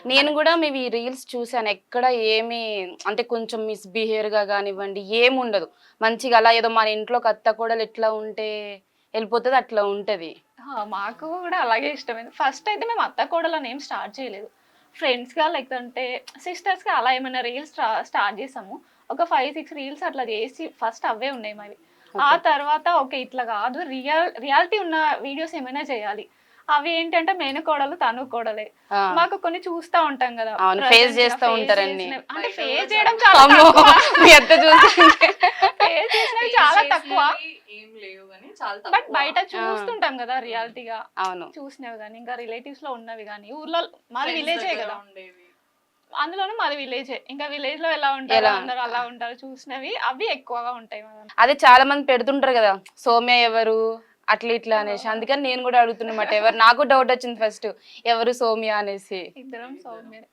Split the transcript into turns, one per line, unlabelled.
నేను కూడా మీ రీల్స్ చూసాను. ఎక్కడ ఏమి అంటే కొంచెం మిస్‌బిహేవియర్‌గా గానివ్వండి ఏముండదు. మంచిగా అలా ఏదో మన ఇంట్లోకి అత్త కోడలు ఎట్లా ఉంటే ఎళ్ళిపోతదో అట్లా ఉంటది.
మాకు కూడా అలాగే ఇష్టమైంది. ఫస్ట్ అయితే మేము అత్త కోడలని ఏం స్టార్ట్ చేయలేదు. ఫ్రెండ్స్‌గా లేకపోతే సిస్టర్స్‌గా అలా ఏమైనా రీల్స్ స్టార్ట్ చేసాము. ఒక 5, 6 రీల్స్ అట్లా చేసి ఫస్ట్ అవే ఉన్నాయి మావి. ఆ
ఓకే.
తర్వాత ఓకే. ఇట్లా కాదు రియాలిటీ ఉన్న వీడియోస్ ఏమైనా చేయాలి. అవి ఏంటంటే మేనకోడలు, తను కోడలే.
ఆ!
మాకు కొన్ని చూస్తా ఉంటాం గదా!
అవును. ఫేస్
ప్రెజెంట్‌గా
చేస్తా
ఫేస్
ఉంటారన్ని.
చేసినవి అంటే
బయట
ఫేస్
కూడా
చేయడం
చాలా
చాలా
అమ్మో!
తక్కువ.
మీ అత్త చూస్తుంటే.
ఫేస్ చేసినవి
ఫేస్
చాలా తక్కువ.
చేసినవి ఏం లేవు గానీ చాలా
బట్
తక్కువ.
బయట
ఆ!
చూస్తుంటాం గదా! రియాలిటీగా.
అవును.
చూసినవి గాని, ఇంకా రిలేటివ్స్‌లో ఉన్నవి గాని, ఊర్లో మాది
ఫ్రెండ్స్
విలేజే
దగ్గర
గదా!
ఉండేవి.
అందులోనూ మాది విలేజే. ఇంకా విలేజ్‌లో ఎలా ఉంటారో
ఎలా
అందరూ అలా ఉంటారు. చూసినవి అవి ఎక్కువగా ఉంటాయి మా దాంట్లో.
అదే చాలా మంది పెడుతుంటారు గదా! సౌమ్య ఎవరు? అట్లా ఇట్లా అనేసి.
ఆ!
అందుకని నేను గూడా అడుగుతున్నమాట. ఎవరు నాకు డౌట్ వచ్చింది ఫస్ట్. ఎవరు సౌమ్య అనేసి.
ఇద్దరం సౌమ్యనే.